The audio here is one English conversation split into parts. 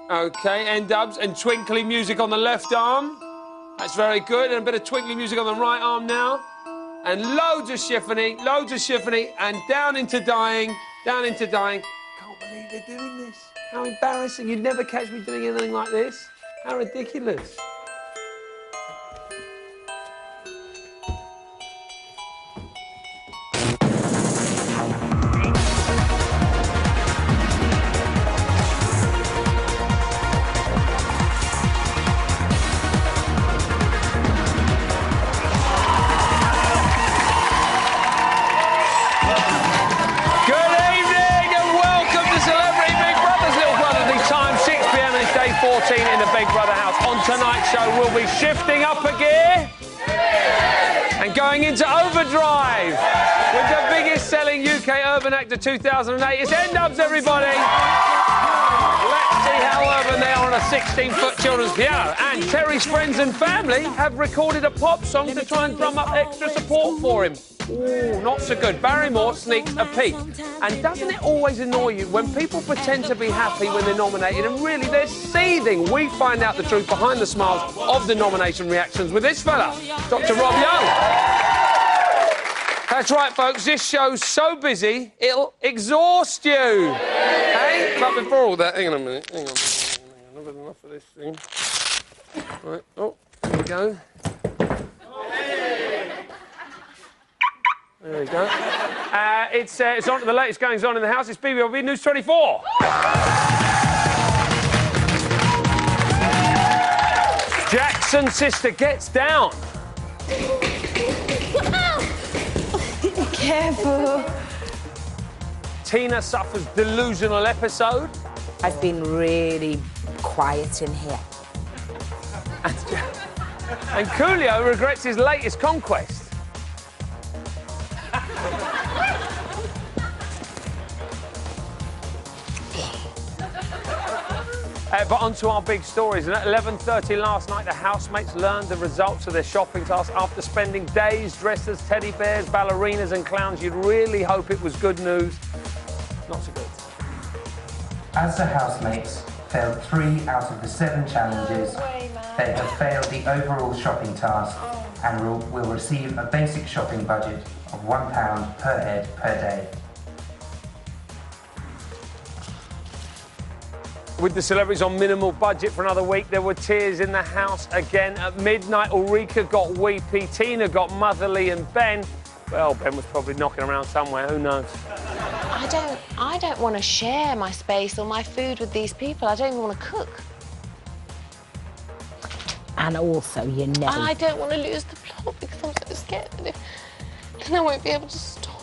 OK, N-dubs, and twinkly music on the left arm. That's very good, and a bit of twinkly music on the right arm now. And loads of chiffony, and down into dying, down into dying. Can't believe they're doing this. How embarrassing. You'd never catch me doing anything like this. How ridiculous. In the Big Brother house. On tonight's show, we'll be shifting up a gear and going into overdrive with the biggest selling UK urban act of 2008. It's N-dubs, everybody. Let's see how urban they are on a 16-foot children's piano. And Terry's friends and family have recorded a pop song to try and drum up extra support for him. Ooh, not so good. Barrymore sneaks a peek. And doesn't it always annoy you when people pretend to be happy when they're nominated and really they're seething? We find out the truth behind the smiles of the nomination reactions with this fella, Dr. Rob Young. That's right, folks, this show's so busy, it'll exhaust you. Hey? But before all that, hang on a minute, hang on. I've had enough of this thing. Right, oh, there we go. There we go. It's on to the latest goings on in the house. It's BBLB News 24. Jackson's sister gets down. Careful. Tina suffers delusional episode. I've been really quiet in here. And Coolio regrets his latest conquest. But on to our big stories. And at 11:30 last night, the housemates learned the results of their shopping task after spending days dressed as teddy bears, ballerinas and clowns. You'd really hope it was good news. Not so good. As the housemates failed 3 out of the 7 challenges, they have failed the overall shopping task and will receive a basic shopping budget of £1 per head per day. With the celebrities on minimal budget for another week, there were tears in the house again. At midnight, Ulrika got weepy, Tina got motherly, and Ben, well, Ben was probably knocking around somewhere, who knows? I don't want to share my space or my food with these people. I don't even want to cook. And also, you know... I don't want to lose the plot because I'm so scared that then I won't be able to stop.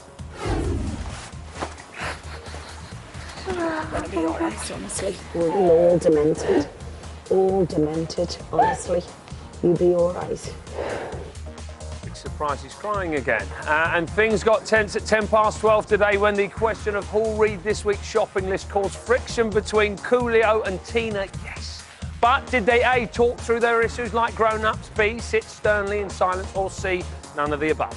Gonna be all right, honestly. We're all demented. All demented, honestly. You'll be all right. Big surprise, he's crying again. And things got tense at 12:10 today when the question of who'll read this week's shopping list caused friction between Coolio and Tina. Yes. But did they A, talk through their issues like grown-ups, B, sit sternly in silence, or C, none of the above?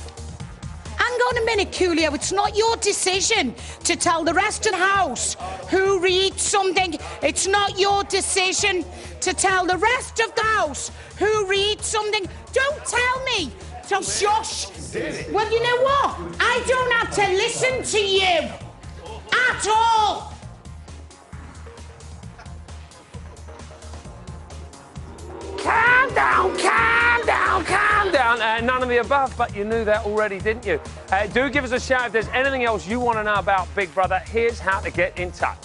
Hang on a minute, Coolio. It's not your decision to tell the rest of the house who reads something. It's not your decision to tell the rest of the house who reads something. Don't tell me. So shush. Well, you know what? I don't have to listen to you at all. Calm down, calm down, calm down. None of the above, but you knew that already, didn't you? Do give us a shout if there's anything else you want to know about Big Brother. Here's how to get in touch.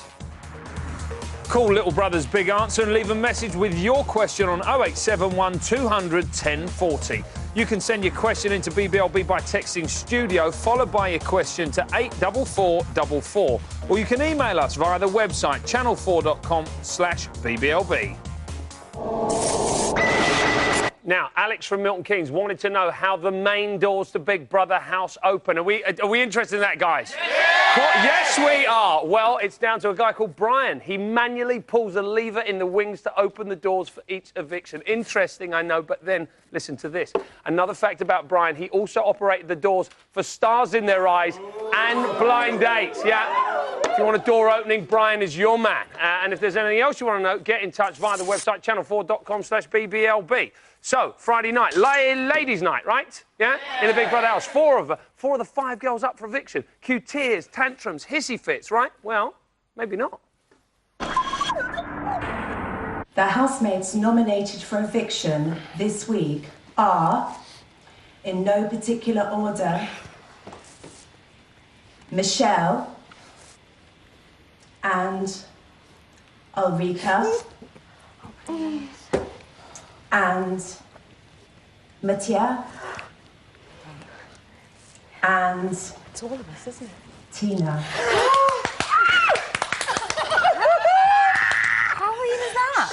Call Little Brother's Big Answer and leave a message with your question on 0871 200 1040. You can send your question into BBLB by texting studio, followed by your question to 84444. Or you can email us via the website channel4.com/BBLB. Now, Alex from Milton Keynes wanted to know how the main doors to Big Brother house open. Are we interested in that, guys? Yeah! Yes, we are. Well, it's down to a guy called Brian. He manually pulls a lever in the wings to open the doors for each eviction. Interesting, I know, but then listen to this. Another fact about Brian, he also operated the doors for stars in their eyes and blind dates. Yeah. If you want a door opening, Brian is your man. And if there's anything else you want to know, get in touch via the website channel4.com/BBLB. So, Friday night, ladies' night, right? Yeah? In the Big Brother house. Four of the 5 girls up for eviction. Cue tears, tantrums, hissy fits, right? Well, maybe not. The housemates nominated for eviction this week are, in no particular order, Michelle and Ulrika and Mattia and It's all of us, isn't it? Tina. How weird is that?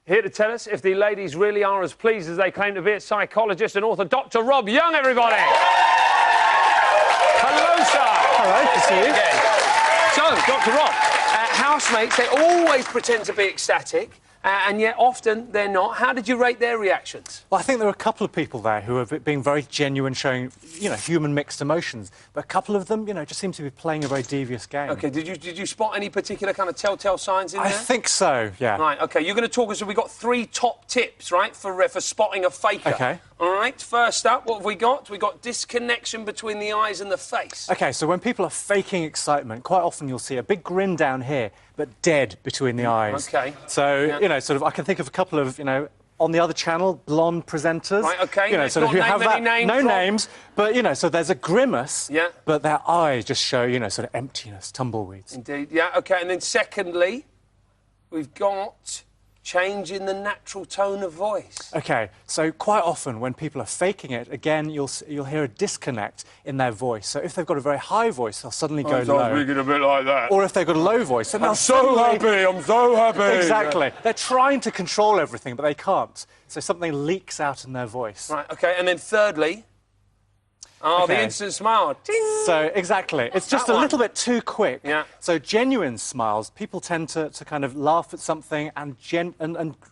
Here to tell us if the ladies really are as pleased as they claim to be, it's psychologist and author Dr. Rob Young, everybody. Hello, sir. Hello, good to see you. Again. So, Dr. Rob, housemates, they always pretend to be ecstatic, and yet often they're not. How did you rate their reactions? Well, I think there are a couple of people there who have been very genuine, showing, you know, human mixed emotions. But a couple of them, you know, just seem to be playing a very devious game. OK, did you spot any particular kind of telltale signs in there? I think so, yeah. Right, OK, you're going to talk us... We've got 3 top tips, right, for spotting a faker. OK. All right, first up, what have we got? We've got disconnection between the eyes and the face. OK, so when people are faking excitement, quite often you'll see a big grin down here, but dead between the eyes. OK. So, yeah. you know, sort of, I can think of a couple of, you know, on the other channel, blonde presenters. Right, OK. You know, sort of who have that, names, no names, but, you know, so there's a grimace, yeah, but their eyes just show, you know, sort of emptiness, tumbleweeds. Indeed, yeah, OK. And then secondly, we've got change in the natural tone of voice. OK, so quite often when people are faking it, again, you'll hear a disconnect in their voice. So if they've got a very high voice, they'll suddenly go low. I'm speaking a bit like that. Or if they've got a low voice, then I'm so happy. Exactly. They're trying to control everything, but they can't. So something leaks out in their voice. Right, OK. And then thirdly... Oh, the instant smile. Ding. So, exactly. It's just a little bit too quick. Yeah. So, genuine smiles, people tend to kind of laugh at something and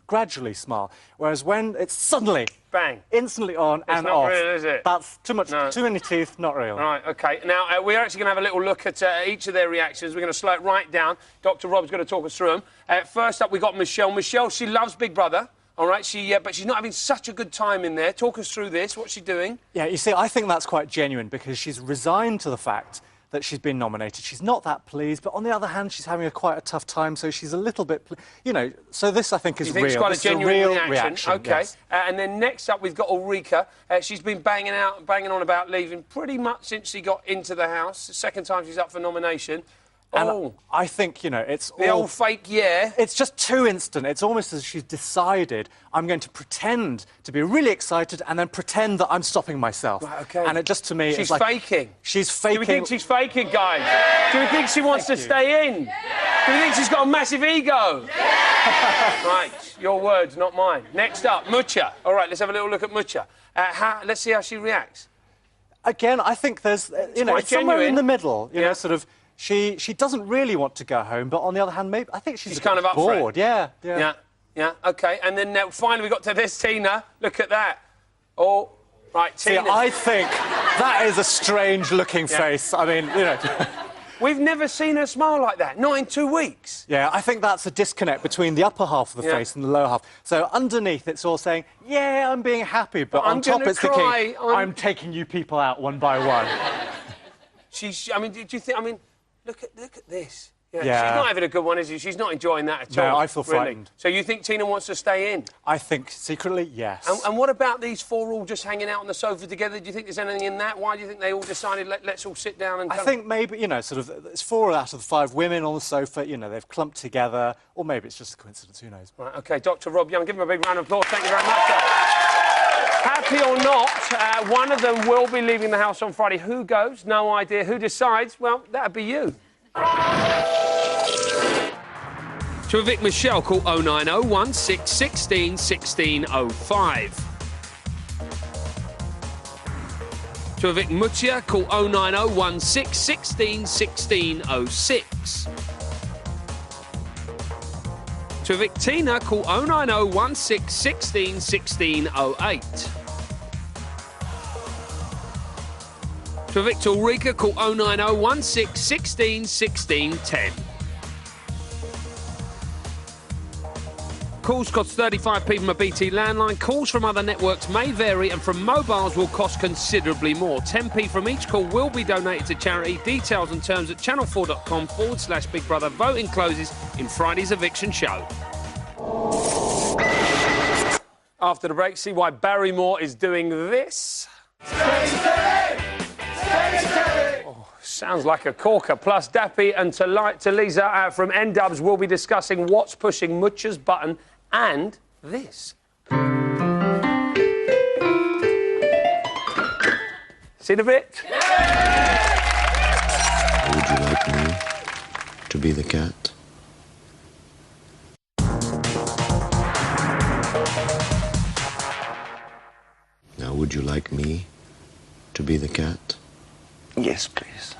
gradually smile. Whereas when it's suddenly... Bang. Instantly on and off. It's not real, is it? That's too much, too many teeth, not real. Right, OK. Now, we're actually going to have a little look at each of their reactions. We're going to slow it right down. Dr. Rob's going to talk us through them. First up, we've got Michelle. Michelle, she loves Big Brother. All right, but she's not having such a good time in there. Talk us through this. What's she doing? Yeah, you see, I think that's quite genuine because she's resigned to the fact that she's been nominated. She's not that pleased, but on the other hand, she's having quite a tough time, so she's a little bit, you know, so this, I think, is real. It's quite a genuine reaction. OK. Yes. And then next up, we've got Ulrika. She's been banging on about leaving pretty much since she got into the house. The second time she's up for nomination. And I think, you know, it's the old fake, yeah. It's just too instant. It's almost as she's decided, I'm going to pretend to be really excited and then pretend that I'm stopping myself. Right, OK. And it just, to me, she's it's like... faking. She's faking. Do we think she's faking, guys? Do we think she wants to stay in? Do we think she's got a massive ego? Right, your words, not mine. Next up, Mucha. All right, let's have a little look at Mucha. Let's see how she reacts. Again, I think there's, you know, it's somewhere in the middle, you know, sort of... She doesn't really want to go home, but on the other hand, maybe I think she's kind of up bored. For it. Yeah. OK, and then finally we got to this, Tina. Look at that. Oh, right, Tina. See, I think that is a strange-looking face. I mean, you know... We've never seen her smile like that, not in 2 weeks. Yeah, I think that's a disconnect between the upper half of the face and the lower half. So underneath, it's all saying, yeah, I'm being happy, but on top it's thinking, I'm taking you people out one by one. I mean, do you think... I mean... Look at this. Yeah. She's not having a good one, is she? She's not enjoying that at all. No, I feel frightened. So you think Tina wants to stay in? I think, secretly, yes. And what about these 4 all just hanging out on the sofa together? Do you think there's anything in that? Why do you think they all decided, let's all sit down and... I think maybe, you know, sort of, it's 4 out of the 5 women on the sofa, you know, they've clumped together, or maybe it's just a coincidence, who knows? Right, OK, Dr. Rob Young, give him a big round of applause. Thank you very much, sir. Happy or not, one of them will be leaving the house on Friday. Who goes? No idea. Who decides? Well, that'd be you. To evict Michelle, call 090 16 16 05. To evict Mutia, call 090 16 16 06. To evict Tina, call 090 16 16 08. To Victor Ulrika, call 090 16 16 16 10. Calls cost 35p from a BT landline. Calls from other networks may vary and from mobiles will cost considerably more. 10p from each call will be donated to charity. Details and terms at channel4.com/Big Brother. Voting closes in Friday's eviction show. After the break, see why Barrymore is doing this. Oh, sounds like a corker. Plus, Dappy and Talisa from N-Dubs will be discussing what's pushing Mucha's button and this. See the bit? Would you like me to be the cat? Now, would you like me to be the cat? Yes, please.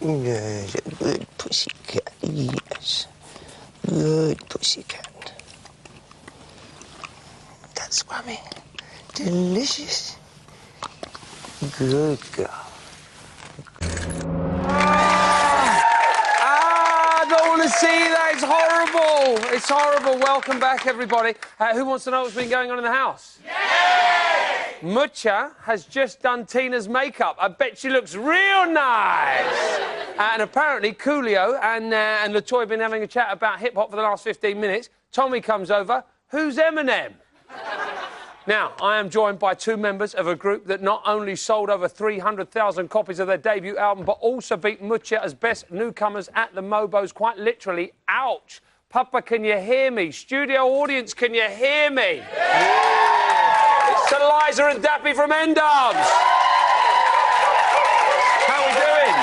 Good pussycat, yes. Good pussycat. That's mommy. Delicious. Good girl. I don't want to see that. It's horrible. It's horrible. Welcome back, everybody. Who wants to know what's been going on in the house? Mucha has just done Tina's makeup. I bet she looks real nice. And apparently, Coolio and LaToya have been having a chat about hip-hop for the last 15 minutes. Tommy comes over. Who's Eminem? Now, I am joined by two members of a group that not only sold over 300,000 copies of their debut album, but also beat Mucha as best newcomers at the Mobos, quite literally. Ouch. Papa, can you hear me? Studio audience, can you hear me? It's Talisa and Dappy from N-Dubs. How are we doing?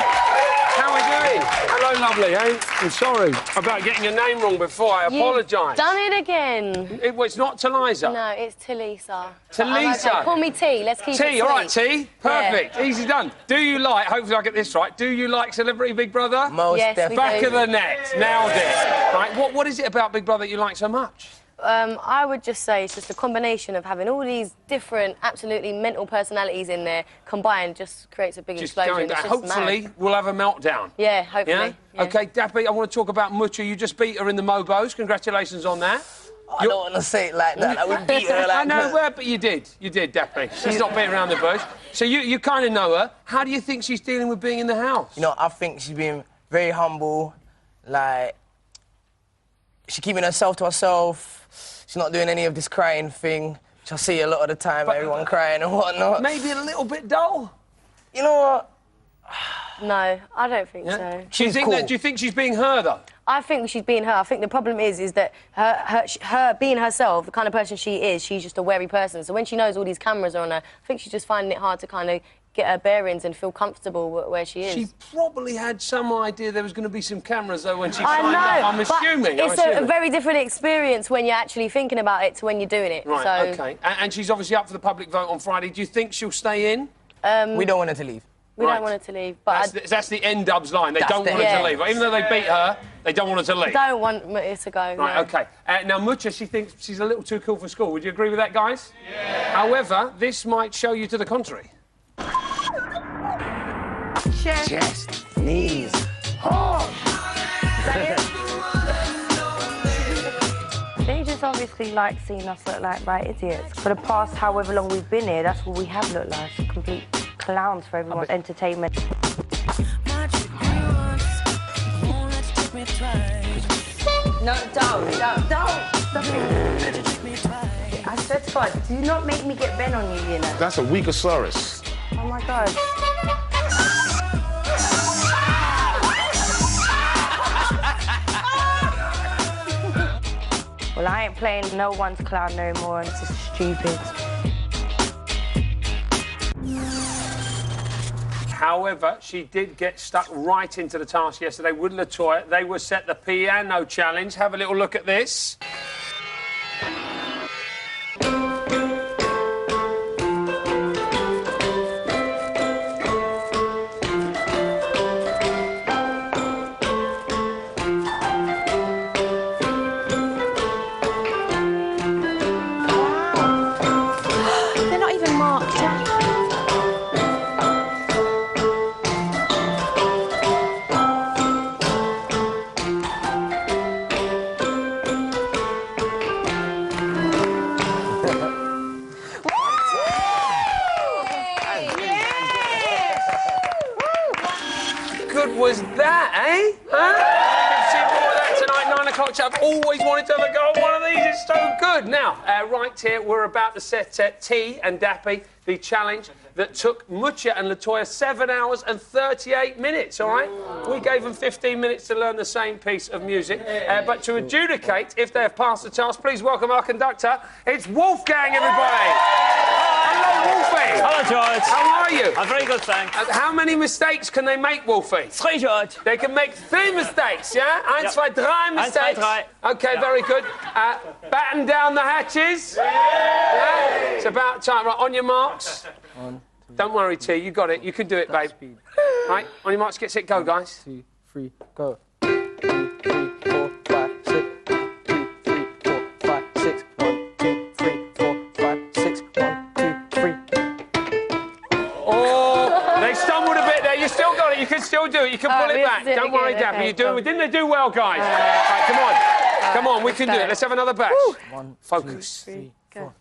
How are we doing? Hello, lovely, eh? I'm sorry about getting your name wrong before. I apologise. Done it again. It's not Talisa. No, it's Talisa. Talisa. Okay, call me T. Let's keep it T, all right, T. Perfect. Yeah. Easy done. Do you like, hopefully I get this right, do you like Celebrity Big Brother? Most Yes, we definitely. Back do. of the net. Nailed it. Right, what is it about Big Brother that you like so much? I would just say it's just a combination of having all these different, absolutely mental personalities in there combined just creates a big explosion. It's just hopefully mad. we'll have a meltdown. Yeah, hopefully. Yeah? OK, Dappy, I want to talk about Mucha. You just beat her in the Mobos. Congratulations on that. I don't want to say it like that. I would beat her like I know, that. well, but you did. You did, Dappy. She's not beating around the bush. So you kind of know her. How do you think she's dealing with being in the house? You know, I think she's been very humble. Like, she's keeping herself to herself. She's not doing any of this crying thing, which I see a lot of the time, everyone crying and whatnot. Maybe a little bit dull. You know what? No, I don't think so. Do you think cool. do you think she's being her, though? I think she's being her. I think the problem is that her being herself, the kind of person she is, she's just a wary person. So when she knows all these cameras are on her, I think she's just finding it hard to kind of get her bearings and feel comfortable where she is. She probably had some idea there was going to be some cameras, though, when she I signed know, up. I'm but assuming. it's a very different experience when you're actually thinking about it to when you're doing it. Right, so... OK. And she's obviously up for the public vote on Friday. Do you think she'll stay in? We don't want her to leave. We don't want her to leave. But That's the N-Dubs line. They don't want her yeah. to leave. Even though they beat her, they don't want her to leave. I don't want her to go. Right, no. OK. Now, Mucha, she thinks she's a little too cool for school. Would you agree with that, guys? Yeah. However, this might show you to the contrary. Chest, knees. They just obviously like seeing us look like right idiots. For the past however long we've been here, that's what we have looked like. Complete clowns for everyone's entertainment. No, don't. Stop it. I swear to God, do not make me get Ben on you, you know. That's a Weakosaurus. Oh my God. Well, I ain't playing no one's clown no more, and it's just stupid. However, she did get stuck right into the task yesterday with LaToya. They were set the piano challenge. Have a little look at this. They're not even marked was that, eh? Huh? You've seen more of that tonight, 9 o'clock. I've always wanted to have a go at one of these. It's so good. Now, right here, we're about to set T and Dappy the challenge that took Mucha and Latoya 7 hours and 38 minutes, all right? We gave them 15 minutes to learn the same piece of music. But to adjudicate if they have passed the task, please welcome our conductor. It's Wolfgang, everybody. Hello, Wolfie. Hello, George. How are you? I'm very good, thanks. How many mistakes can they make, Wolfie? 3, George. They can make 3 mistakes, yeah? 1, 2, 3 mistakes. 1, 2, 3. OK, very good. Batten down the hatches. Yeah? It's about time. Right, on your marks. Don't worry, T, you got it. You can do it, babe. Right, on your marks, get set, go, guys. 2, 3, go. 2, 3, 4, 5, 6. 1, 2, 3. Oh, they stumbled a bit there. You still got it. You can still do it. You can pull it back. Don't worry, Dappy. You're doing. Didn't they do well, guys? Right, come on. Come on, we can do it. Let's have another batch. 1, Focus. 2, 3, 4.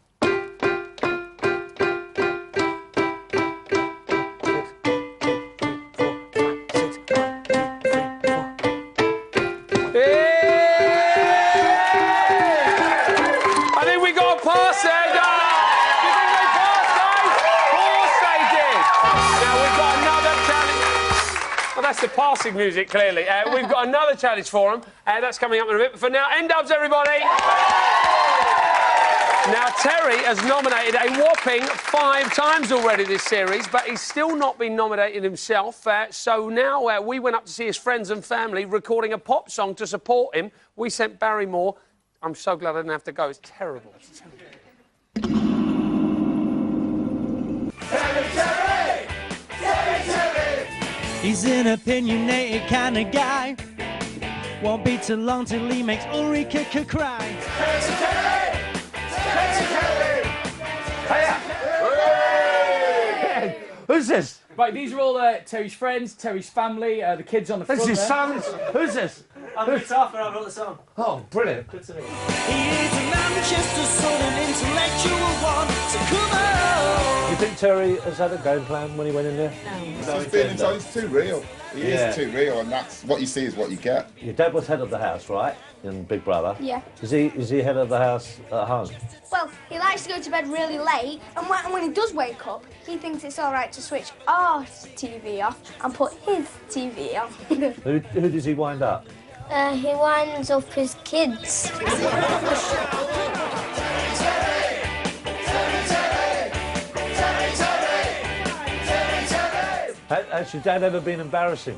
That's the passing music, clearly. We've got another challenge for them. That's coming up in a bit. But for now, N-dubs, everybody! Now, Terry has nominated a whopping 5 times already this series, but he's still not been nominated himself. So now we went up to see his friends and family recording a pop song to support him. We sent Barrymore. I'm so glad I didn't have to go. It's terrible. It's terrible. He's an opinionated kind of guy. Won't be too long till he makes Ulrika cry. Who's this? Right, these are all Terry's friends, Terry's family, the kids on the front. This is sons. Who's this? I'm the guitar player, I wrote the song. Oh, brilliant. Good to meet you. He is a Manchester son, an intellectual one. So come on. Do you think Terry has had a game plan when he went in there? No. He's too real. He is too real, and that's what you see is what you get. Your dad was head of the house, right? In Big Brother. Yeah. Is he head of the house at home? Well, he likes to go to bed really late, and when he does wake up, he thinks it's all right to switch our TV off and put his TV on. Who does he wind up? He winds up his kids. Has your dad ever been embarrassing?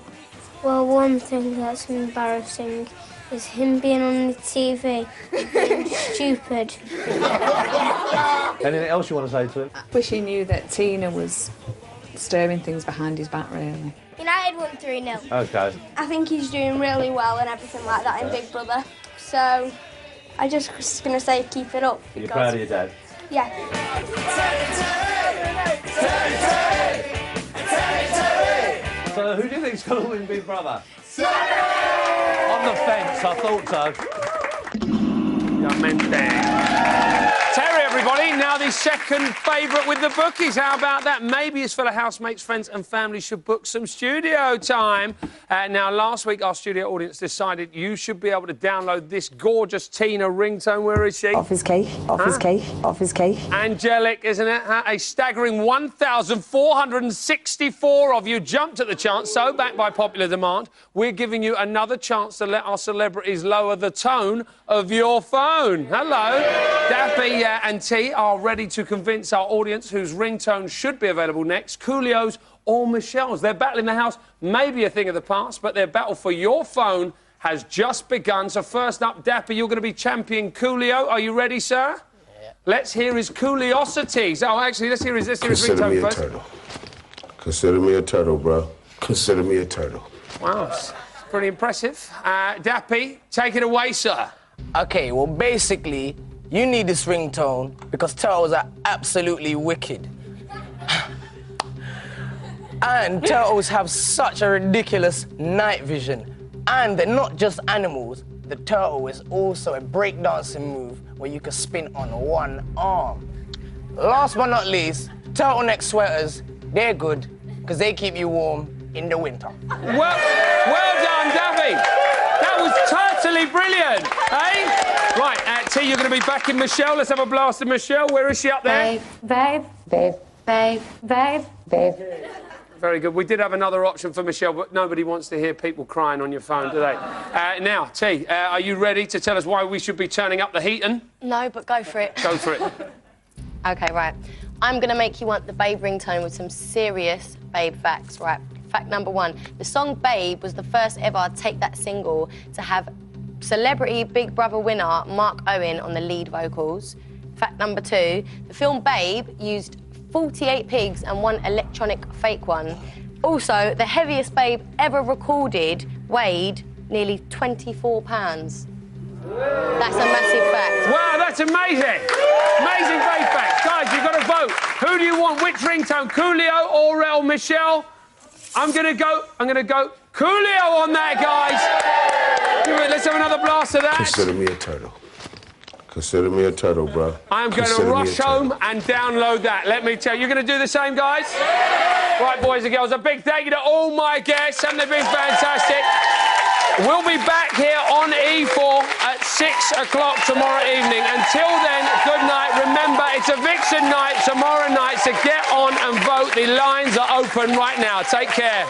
Well, one thing that's embarrassing is him being on the TV being stupid. Anything else you want to say to him? I wish he knew that Tina was stirring things behind his back, really. United won 3-0. OK. I think he's doing really well and everything like that in Big Brother. So I just was going to say keep it up. You're proud of your dad? Yeah. So who do you think's going to win Big Brother? On the fence, I thought so. Terry, everybody, now the second favourite with the bookies. How about that? Maybe his fellow housemates, friends and family should book some studio time. Now, last week, our studio audience decided you should be able to download this gorgeous Tina ringtone. Where is she? Off his key, off his key, off his key. Angelic, isn't it? A staggering 1,464 of you jumped at the chance, so backed by popular demand, we're giving you another chance to let our celebrities lower the tone of your phone. Hello. Dappy and T are ready to convince our audience whose ringtone should be available next, Coolio's or Michelle's. Their battle in the house may be a thing of the past, but their battle for your phone has just begun. So first up, Dappy, you're going to be champion Coolio. Are you ready, sir? Yeah. Let's hear his Cooliosities. Oh, actually, let's hear his ringtone first. Turtle. Consider me a turtle, bro. Consider me a turtle. Wow, it's pretty impressive. Dappy, take it away, sir. OK, well, basically, you need this ringtone because turtles are absolutely wicked. And turtles have such a ridiculous night vision. And they're not just animals. The turtle is also a breakdancing move where you can spin on one arm. Last but not least, turtleneck sweaters, they're good because they keep you warm in the winter. Well done, Daffy. That was totally brilliant, eh? Right, T, you're going to be backing Michelle. Let's have a blast of Michelle. Where is she up there? Babe, babe, babe, babe, babe. Very good. We did have another option for Michelle, but nobody wants to hear people crying on your phone, do they? Now, T, are you ready to tell us why we should be turning up the heatin'? No, but go for it. Go for it. OK, right. I'm going to make you want the Babe ringtone with some serious Babe facts, right? Fact number 1, the song Babe was the first ever Take That single to have celebrity Big Brother winner Mark Owen on the lead vocals. Fact number 2, the film Babe used 48 pigs and 1 electronic fake one. Also, the heaviest Babe ever recorded weighed nearly 24 pounds. That's a massive fact. Wow, that's amazing. Amazing Babe facts. Guys, you've got to vote. Who do you want? Which ringtone? Coolio, Orel, Michelle? I'm going to go Coolio on that, guys. Let's have another blast of that. Consider me a turtle. Consider me a turtle, bro. I'm going to rush home and download that. Let me tell you. You're going to do the same, guys? Right, boys and girls, a big thank you to all my guests. Haven't they been fantastic? We'll be back here on E4 at 6 o'clock tomorrow evening. Until then, good night. Remember, it's eviction night tomorrow night, so get on and vote. The lines are open right now. Take care.